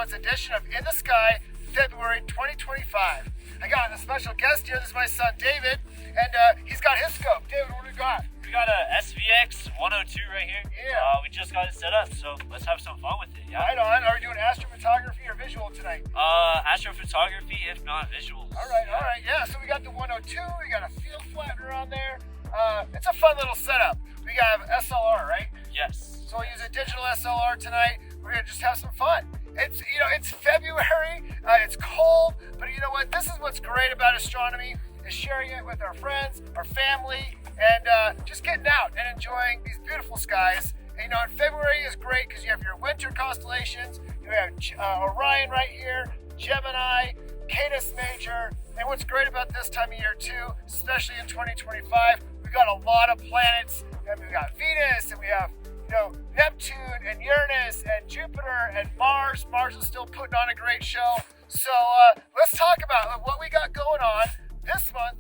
month's edition of In the Sky, February 2025. I got a special guest here. This is my son, David, and he's got his scope. David, what do we got? We got a SVX 102 right here. Yeah. We just got it set up, so let's have some fun with it. Yeah. Right on. Are we doing astrophotography or visual tonight? Astrophotography, if not visuals. All right. Yeah, so we got the 102. We got a field flattener on there. It's a fun little setup. We got SLR, right? Yes. So we'll use a digital SLR tonight. We're gonna just have some fun. It's February. It's cold, but you know what? This is what's great about astronomy, is sharing it with our friends, our family, and just getting out and enjoying these beautiful skies. And, in February is great because you have your winter constellations. You have Orion right here, Gemini, Canis Major. And what's great about this time of year too, especially in 2025, we've got a lot of planets. And we've got Venus, and we have Neptune and Uranus and Jupiter and Mars. Mars is still putting on a great show. So let's talk about what we got going on this month.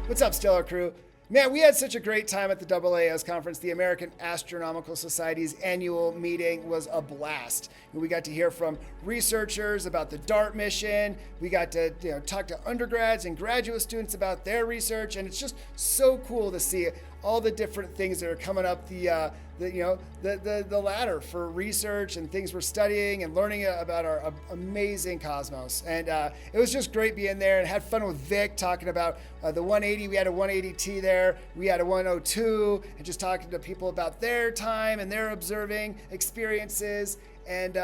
What's up, Stellar Crew? Man, we had such a great time at the AAS conference. The American Astronomical Society's annual meeting was a blast. We got to hear from researchers about the DART mission. We got to talk to undergrads and graduate students about their research, and it's just so cool to see all the different things that are coming up the ladder for research and things we're studying and learning about our amazing cosmos. And it was just great being there, and had fun with Vic talking about the 180. We had a 180T there. We had a 102, and just talking to people about their time and their observing experiences. And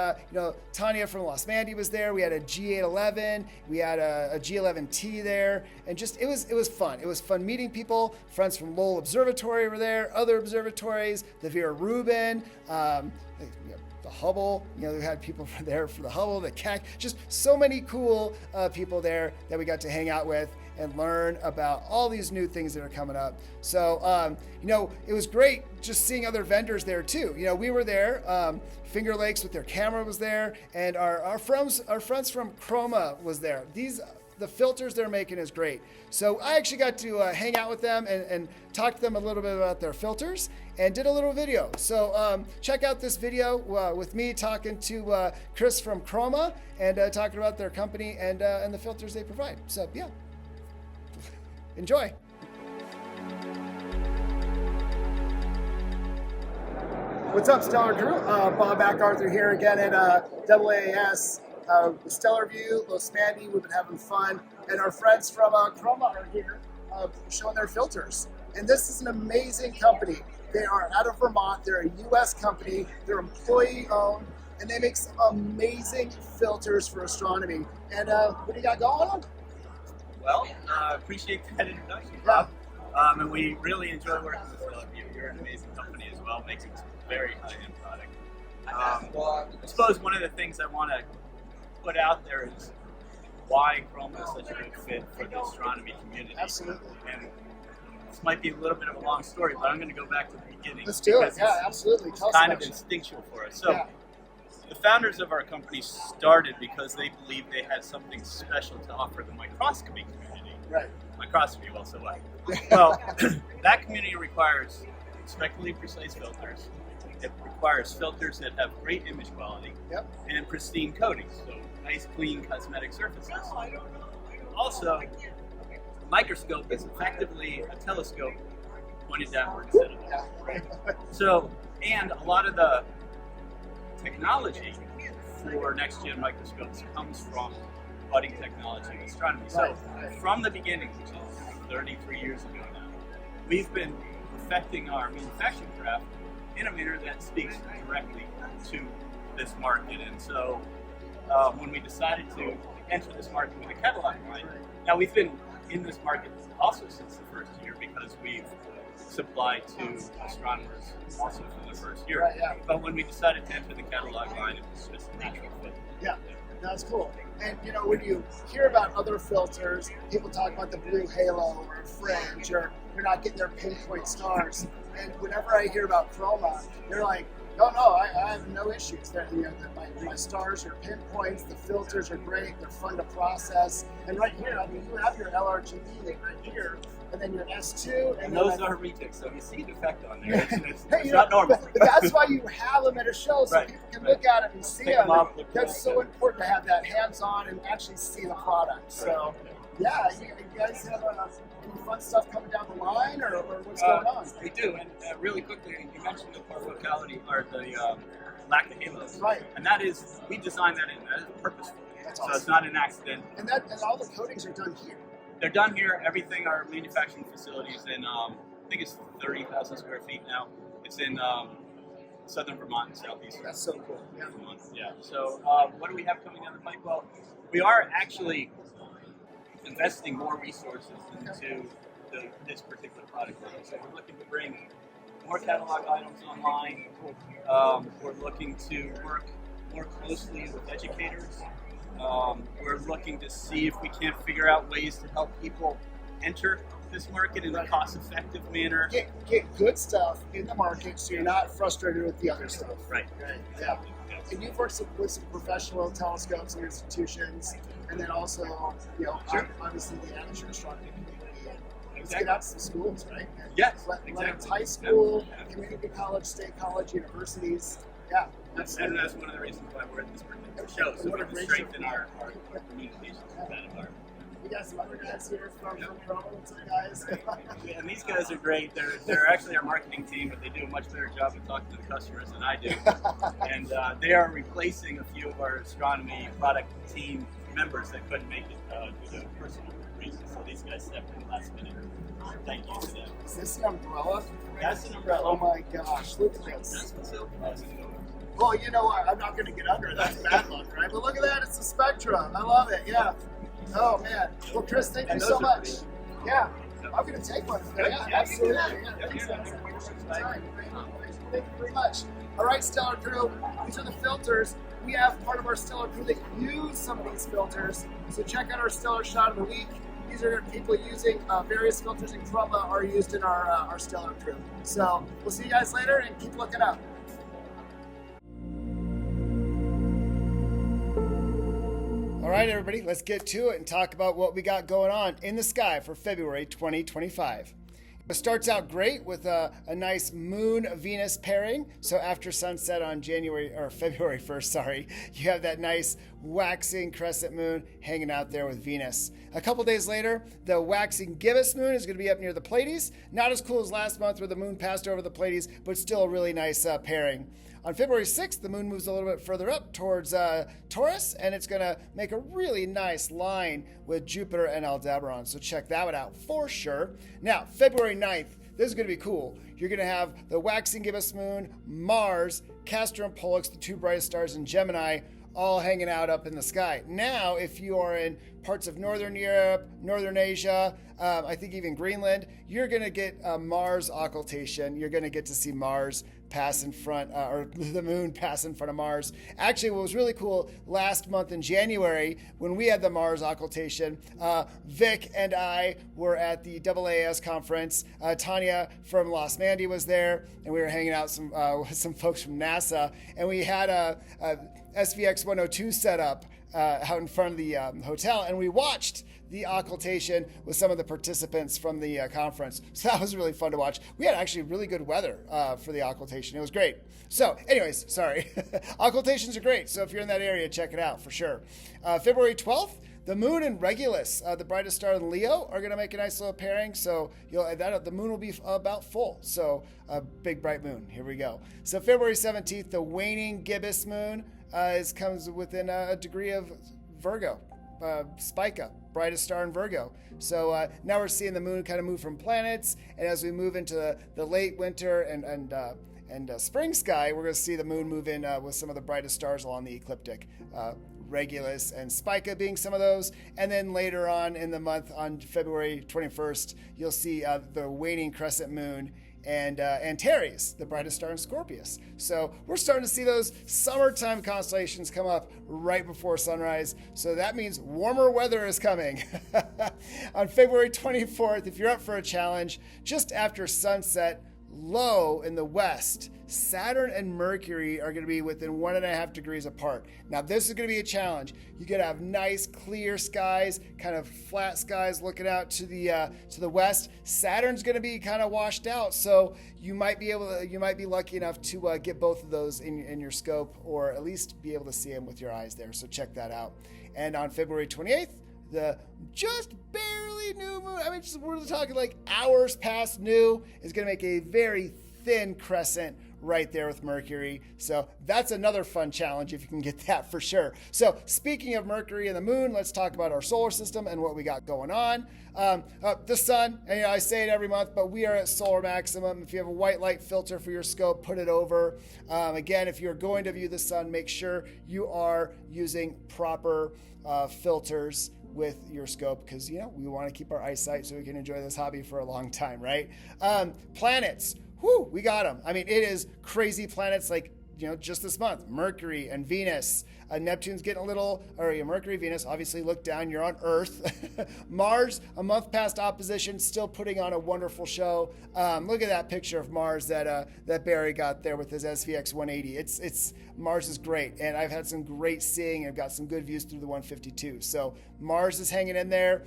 Tanya from Los Mandy was there. We had a G811. We had a G11T there, and just it was fun. It was fun meeting people. Friends from Lowell Observatory were there. Other observatories, the Vera Rubin, the Hubble. We had people there for the Hubble, the Keck. Just so many cool people there that we got to hang out with and learn about all these new things that are coming up. So, it was great just seeing other vendors there too. We were there. Finger Lakes with their camera was there, and our friends from Chroma was there. The filters they're making is great. So I actually got to hang out with them and talk to them a little bit about their filters and did a little video. So check out this video with me talking to Chris from Chroma and talking about their company and the filters they provide. So yeah, enjoy. What's up, Stellar Crew? Bob MacArthur here again at AAS. Stellarvue, Los Mandy, we've been having fun. And our friends from Chroma are here showing their filters. And this is an amazing company. They are out of Vermont. They're a U.S. company. They're employee-owned. And they make some amazing filters for astronomy. And what do you got going on? Well, appreciate that introduction, Bob. And we really enjoy working with Stellarvue. You're an amazing company as well, making some very high-end product. I suppose one of the things I want to put out there is why Chroma is such a good fit for the astronomy community. Absolutely. And this might be a little bit of a long story, but I'm going to go back to the beginning. Let's do it. Yeah, absolutely. It's kind of instinctual for us. So the founders of our company started because they believed they had something special to offer the microscopy community. Right. Microscopy also what? Well, that community requires spectrally precise filters. It requires filters that have great image quality and pristine coatings, so nice, clean, cosmetic surfaces. Also, a microscope is effectively a telescope pointed downward instead of upward. So, and a lot of the technology for next-gen microscopes comes from budding technology in astronomy. So, from the beginning, which is 33 years ago now, we've been perfecting our manufacturing craft in a manner that speaks directly to this market. And so when we decided to enter this market with a catalog line, now we've been in this market also since the first year because we've supplied to astronomers also from the first year. But when we decided to enter the catalog line, it was just a natural fit. Yeah, that's cool. And when you hear about other filters, people talk about the blue halo or fringe, or you're not getting their pinpoint stars. And whenever I hear about Chroma, they're like, no, I have no issues. My stars are pinpoints, the filters are great, they're fun to process. And right here, you have your LRGB right here, and then your S2, And then those are retics, so you see an effect on there. It's Hey, you not know, normal. That's why you have them at a show, so Right, people can right. look at them and see Pick them. 'em up, look That's at so them. important to have that hands-on and actually see the product. So, yeah, you guys have any fun stuff coming down the line, or what's going on? We do, and really quickly, you mentioned the poor focality, or the lack of halos. Right. And that is, we designed that in, that is purposeful. That's So awesome. it's not an accident. And all the coatings are done here. They're done here. Everything, our manufacturing facilities in, I think it's 30,000 square feet now. It's in southern Vermont and southeast. That's so cool. Yeah. Vermont. Yeah. So what do we have coming down the pipe? Well, we are actually investing more resources into this particular product line. So we're looking to bring more catalog items online. We're looking to work more closely with educators. We're looking to see if we can't figure out ways to help people enter this market in a cost-effective manner. Get good stuff in the market, so you're not frustrated with the other stuff. Right. Yeah. And you've worked with some professional telescopes and institutions, and then also, Sure. obviously the amateur astronomy community. Let's Exactly. get out to some schools, right? And Yes, whether it's exactly. high school, Yeah. community college, state college, universities. Yeah. And that's one of the reasons why we're at this particular show, so we What a can great strengthen show. our communications with that environment. We got some other guys here from Provo, what's up, guys? Yeah, and these guys are great. They're actually our marketing team, but they do a much better job of talking to the customers than I do. And they are replacing a few of our astronomy product team members that couldn't make it due to personal reasons. So these guys stepped in last minute. Thank you to them. Is this an umbrella? That's an umbrella. Oh my gosh, look at That's this. what's so awesome. Well, you know what? I'm not going to get under. That's bad luck, right? But look at that. It's a Spectra. I love it. Yeah. Oh, man. Well, Chris, thank you And so those are much. pretty- Yeah. I'm going to take one. Yeah, Yeah, absolutely. yeah, Yeah, yeah, thanks, yeah. guys. Thank you very much. All right, Stellar Crew. These are the filters. We have part of our Stellar Crew that use some of these filters. So check out our Stellar Shot of the Week. These are people using various filters, and Chroma are used in our Stellar Crew. So we'll see you guys later, and keep looking up. All right, everybody, let's get to it and talk about what we got going on in the sky for February 2025. It starts out great with a nice Moon-Venus pairing. So after sunset on February 1st, you have that nice waxing crescent moon hanging out there with Venus. A couple days later, the waxing gibbous moon is going to be up near the Pleiades. Not as cool as last month where the moon passed over the Pleiades, but still a really nice pairing. On February 6th, the moon moves a little bit further up towards Taurus, and it's going to make a really nice line with Jupiter and Aldebaran. So check that one out for sure. Now, February 9th, this is going to be cool. You're going to have the waxing gibbous moon, Mars, Castor and Pollux, the two brightest stars in Gemini, all hanging out up in the sky. Now, if you are in parts of Northern Europe, Northern Asia, I think even Greenland, you're going to get a Mars occultation. You're going to get to see Mars pass in front, or the moon pass in front of Mars. Actually, what was really cool last month in January, when we had the Mars occultation, Vic and I were at the AAAS conference. Tanya from Los Mandy was there, and we were hanging out with some folks from NASA, and we had a SVX 102 set up out in front of the hotel, and we watched the occultation with some of the participants from the conference. So that was really fun to watch. We had actually really good weather for the occultation. It was great. So anyways, sorry. Occultations are great. So if you're in that area, check it out for sure. February 12th, the moon and Regulus, the brightest star in Leo, are going to make a nice little pairing. So the moon will be about full. So a big bright moon. Here we go. So February 17th, the waning gibbous moon comes within a degree of Virgo. Spica, brightest star in Virgo. So now we're seeing the moon kind of move from planets, and as we move into the late winter and spring sky, we're going to see the moon move in with some of the brightest stars along the ecliptic. Regulus and Spica being some of those. And then later on in the month, on February 21st, you'll see the waning crescent moon and Antares, the brightest star in Scorpius. So we're starting to see those summertime constellations come up right before sunrise. So that means warmer weather is coming. On February 24th, if you're up for a challenge, just after sunset, low in the west, Saturn and Mercury are going to be within 1.5 degrees apart. Now, this is going to be a challenge. You got to have nice, clear skies, kind of flat skies looking out to the west. Saturn's going to be kind of washed out, so you might be lucky enough to get both of those in your scope, or at least be able to see them with your eyes there. So check that out. And on February 28th, the just barely new moon, I mean, we're talking like hours past new, is going to make a very thin crescent right there with Mercury. So that's another fun challenge if you can get that for sure. So speaking of Mercury and the moon, let's talk about our solar system and what we got going on. The sun, and I say it every month, but we are at solar maximum. If you have a white light filter for your scope, put it over. Again, if you're going to view the sun, make sure you are using proper filters with your scope, because we want to keep our eyesight so we can enjoy this hobby for a long time, right? Planets, we got them. I mean, it is crazy planets like just this month, Mercury and Venus. Neptune's getting a little, Mercury, Venus, obviously look down, you're on Earth. Mars, a month past opposition, still putting on a wonderful show. Look at that picture of Mars that Barry got there with his SVX 180. Mars is great, and I've had some great seeing. I've got some good views through the 152. So Mars is hanging in there.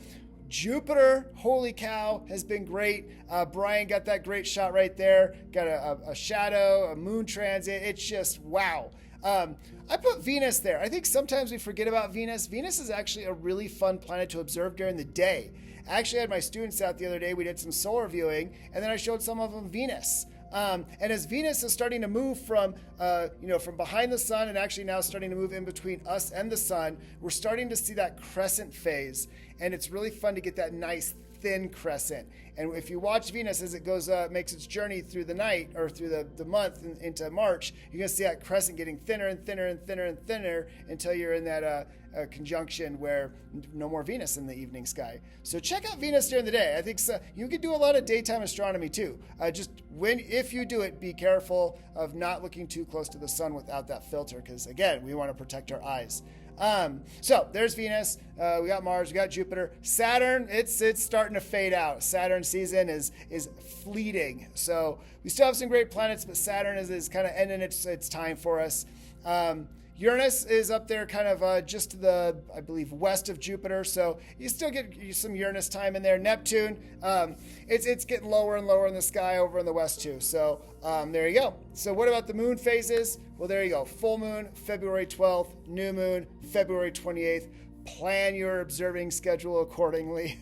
Jupiter, holy cow, has been great. Brian got that great shot right there. Got a shadow, a moon transit. It's just wow. I put Venus there. I think sometimes we forget about Venus. Venus is actually a really fun planet to observe during the day. I actually had my students out the other day. We did some solar viewing, and then I showed some of them Venus. And as Venus is starting to move from behind the sun, and actually now starting to move in between us and the sun, we're starting to see that crescent phase. And it's really fun to get that nice thin crescent. And if you watch Venus as it goes, makes its journey through the night or through the month into March, you're going to see that crescent getting thinner and thinner and thinner and thinner until you're in that conjunction where no more Venus in the evening sky. So check out Venus during the day. I think you can do a lot of daytime astronomy too. If you do it, be careful of not looking too close to the sun without that filter, because again, we want to protect our eyes. So there's Venus, we got Mars, we got Jupiter. Saturn, it's starting to fade out. Saturn season is fleeting. So we still have some great planets, but Saturn is kind of ending its time for us. Uranus is up there kind of just to the, I believe, west of Jupiter. So you still get some Uranus time in there. Neptune, it's getting lower and lower in the sky over in the west too. So there you go. So what about the moon phases? Well, there you go. Full moon, February 12th. New moon, February 28th. Plan your observing schedule accordingly.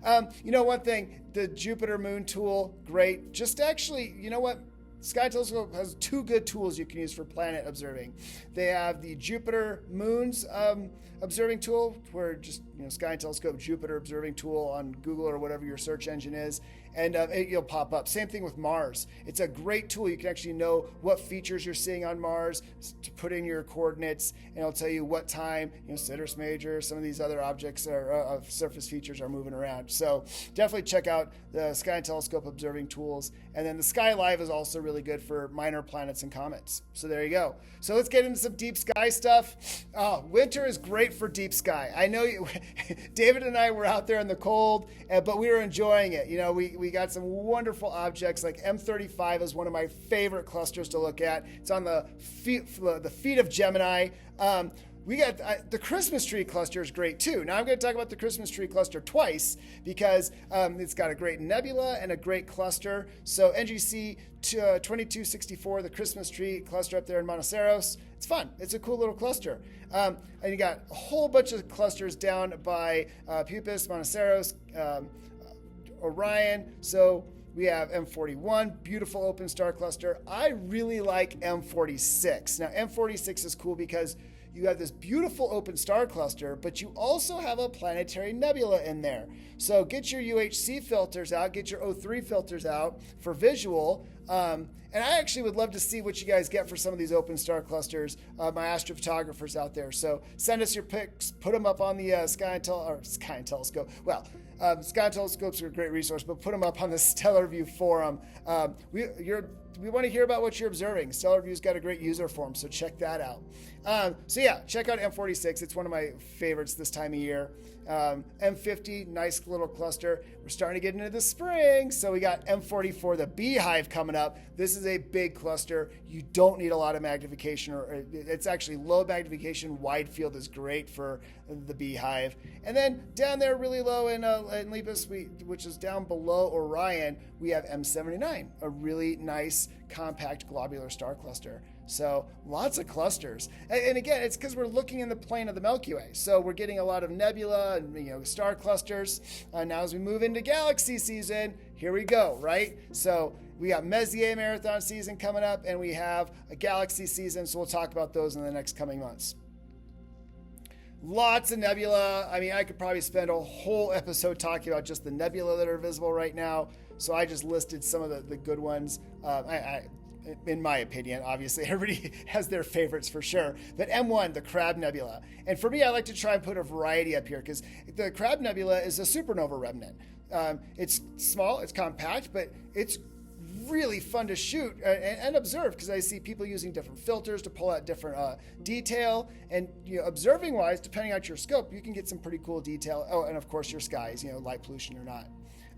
One thing, the Jupiter moon tool, great. Just actually, you know what? Sky Telescope has two good tools you can use for planet observing. They have the Jupiter Moons observing tool, where just Sky Telescope Jupiter observing tool on Google or whatever your search engine is, and you'll pop up. Same thing with Mars. It's a great tool. You can actually know what features you're seeing on Mars to put in your coordinates, and it'll tell you what time Cetus Major, some of these other objects or surface features are moving around. So definitely check out the Sky Telescope observing tools. And then the Sky Live is also really good for minor planets and comets. So there you go. So let's get into some deep sky stuff. Winter is great for deep sky. I know David and I were out there in the cold, but we were enjoying it. We got some wonderful objects, like M35 is one of my favorite clusters to look at. It's on the feet of Gemini. We got the Christmas tree cluster is great too. Now I'm going to talk about the Christmas tree cluster twice because it's got a great nebula and a great cluster. So NGC 2264, the Christmas tree cluster up there in Monteceros. It's fun. It's a cool little cluster. And you got a whole bunch of clusters down by Puppis, Monteceros, Orion. So we have M41, beautiful open star cluster. I really like M46. Now M46 is cool because you have this beautiful open star cluster, but you also have a planetary nebula in there. So get your UHC filters out, get your O3 filters out for visual. And I actually would love to see what you guys get for some of these open star clusters, my astrophotographers out there. So send us your pics, put them up on the Sky and Telescope. Well, Sky and Telescopes are a great resource, but put them up on the Stellarvue forum. we want to hear about what you're observing. Stellarvue's got a great user forum, so check that out. So yeah, check out M46. It's one of my favorites this time of year. M50, nice little cluster. We're starting to get into the spring, so we got M44, the beehive, coming up. This is a big cluster. You don't need a lot of magnification, or it's actually low magnification. Wide field is great for the beehive. And then down there, really low in Lepus, which is down below Orion, we have M79, a really nice compact globular star cluster. So lots of clusters. And again, it's because we're looking in the plane of the Milky Way. So we're getting a lot of nebula and star clusters. Now as we move into galaxy season, here we go, right? So we got Messier marathon season coming up, and we have a galaxy season. So we'll talk about those in the next coming months. Lots of nebula. I mean, I could probably spend a whole episode talking about just the nebula that are visible right now. So I just listed some of the good ones. In my opinion, obviously, everybody has their favorites for sure. But M1, the Crab Nebula. And for me, I like to try and put a variety up here because the Crab Nebula is a supernova remnant. It's small, it's compact, but it's really fun to shoot and observe because I see people using different filters to pull out different detail. And observing wise, depending on your scope, you can get some pretty cool detail. Oh, and of course your skies, light pollution or not.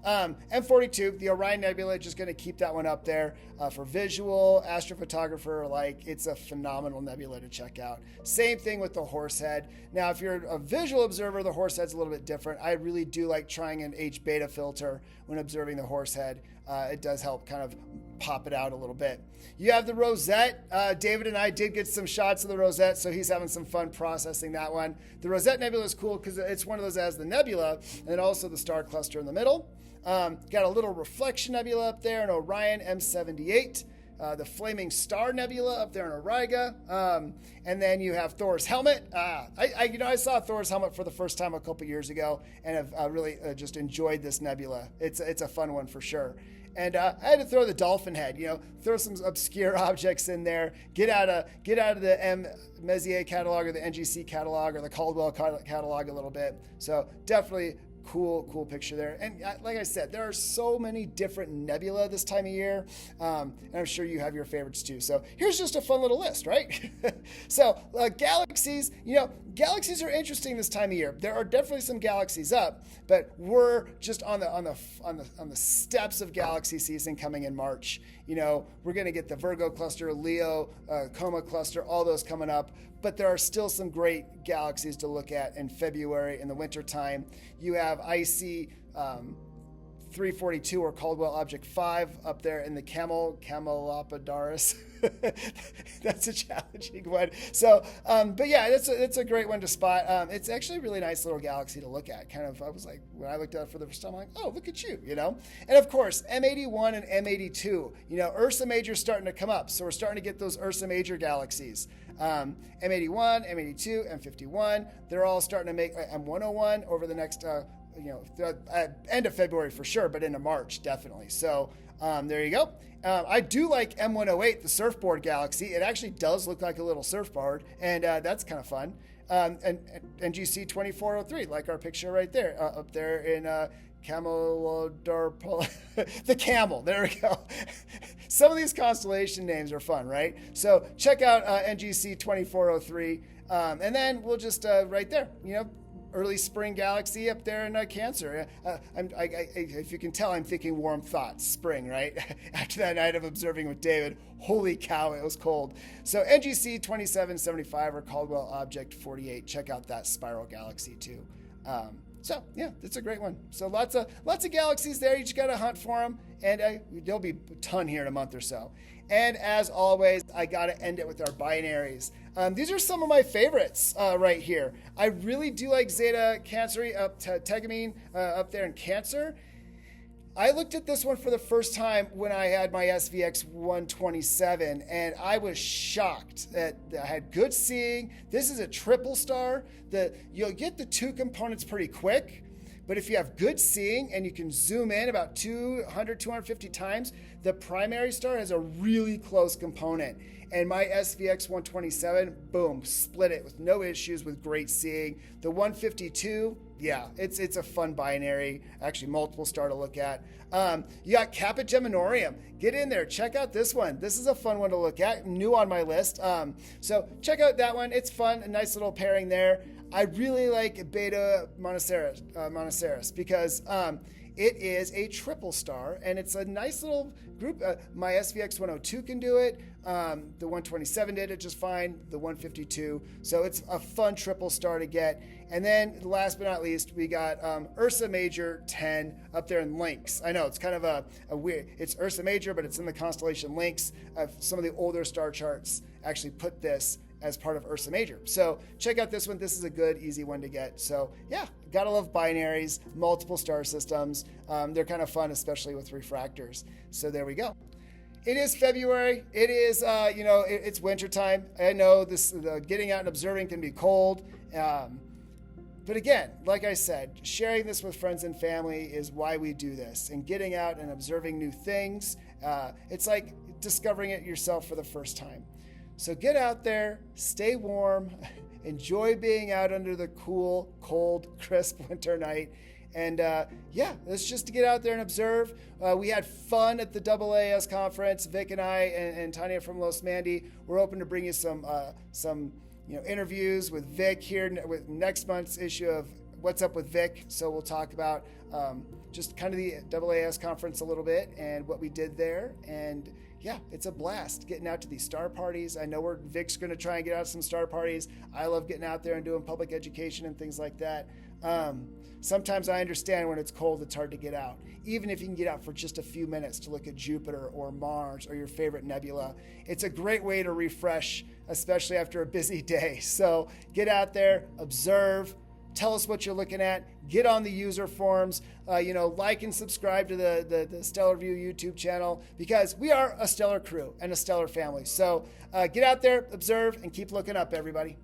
M42, the Orion Nebula, just going to keep that one up there for visual, astrophotographer. It's a phenomenal nebula to check out. Same thing with the Horsehead. Now, if you're a visual observer, the Horsehead's a little bit different. I really do like trying an H beta filter when observing the Horsehead. It does help kind of pop it out a little bit. You have the Rosette. David and I did get some shots of the Rosette, so he's having some fun processing that one. The Rosette Nebula is cool because it's one of those as the nebula, and then also the star cluster in the middle. Got a little reflection nebula up there in Orion, M78. The Flaming Star Nebula up there in Auriga. And then you have Thor's Helmet. I saw Thor's Helmet for the first time a couple years ago and have really just enjoyed this nebula. It's a fun one for sure. And I had to throw the Dolphin Head, throw some obscure objects in there, get out of the M. Messier catalog or the NGC catalog or the Caldwell catalog a little bit. So definitely cool picture there. And like I said, there are so many different nebula this time of year, and I'm sure you have your favorites too. So here's just a fun little list, right? So galaxies, galaxies are interesting this time of year. There are definitely some galaxies up, but we're just on the steps of galaxy season coming in March. We're going to get the Virgo cluster, Leo, Coma cluster, all those coming up. But there are still some great galaxies to look at in February in the wintertime. You have IC 342 or Caldwell Object 5 up there in the Camelopardalis. That's a challenging one. So, but yeah, it's a great one to spot. It's actually a really nice little galaxy to look at. I was like, when I looked at it for the first time, I'm like, oh, look at you, And of course, M81 and M82, Ursa Major is starting to come up. So we're starting to get those Ursa Major galaxies. M81, M82, M51, they're all starting to make M101 over the next, end of February for sure, but into March, definitely. So there you go. I do like M108, the surfboard galaxy. It actually does look like a little surfboard, and that's kind of fun. And NGC 2403, like our picture right there, up there in Camelopardalis, the camel. There we go. Some of these constellation names are fun, right? So check out NGC 2403, and then we'll just right there, early spring galaxy up there in Cancer. If you can tell, I'm thinking warm thoughts, spring, right? After that night of observing with David, holy cow, it was cold. So NGC 2775 or Caldwell Object 48. Check out that spiral galaxy too. So yeah, it's a great one. So lots of galaxies there. You just gotta hunt for them, and there'll be a ton here in a month or so. And as always, I gotta end it with our binaries. These are some of my favorites right here. I really do like Zeta Canceri up to Tegamine up there in Cancer. I looked at this one for the first time when I had my SVX 127, and I was shocked that I had good seeing. This is a triple star. You'll get the two components pretty quick, but if you have good seeing and you can zoom in about 200, 250 times, the primary star has a really close component. And my SVX 127, boom, split it with no issues with great seeing. The 152, Yeah, it's a fun binary, actually multiple star to look at. You got Kappa Geminorum. Get in there, check out this one. This is a fun one to look at, new on my list. So check out that one. It's fun, a nice little pairing there. I really like Beta Monoceros because it is a triple star, and it's a nice little group. My SVX 102 can do it. The 127 did it just fine. The 152. So it's a fun triple star to get. And then last but not least, we got Ursa Major 10 up there in Lynx. I know it's kind of a weird, it's Ursa Major, but it's in the constellation Lynx. Some of the older star charts actually put this as part of Ursa Major. So check out this one. This is a good, easy one to get. So yeah, gotta love binaries, multiple star systems. They're kind of fun, especially with refractors. So there we go. It is February. It is, it's wintertime. I know this, getting out and observing can be cold. But again, like I said, sharing this with friends and family is why we do this. And getting out and observing new things, it's like discovering it yourself for the first time. So get out there, stay warm, enjoy being out under the cool, cold, crisp winter night. And let's just get out there and observe. We had fun at the AAS conference. Vic and I and Tanya from Los Mandi, we're hoping to bring you some interviews with Vic here with next month's issue of What's Up with Vic. So we'll talk about just kind of the AAS conference a little bit and what we did there. And yeah, it's a blast getting out to these star parties. I know Vic's going to try and get out to some star parties. I love getting out there and doing public education and things like that. Sometimes I understand when it's cold, it's hard to get out. Even if you can get out for just a few minutes to look at Jupiter or Mars or your favorite nebula, it's a great way to refresh, especially after a busy day. So get out there, observe, tell us what you're looking at, get on the user forums, like and subscribe to the Stellarvue YouTube channel, because we are a stellar crew and a stellar family. So get out there, observe, and keep looking up, everybody.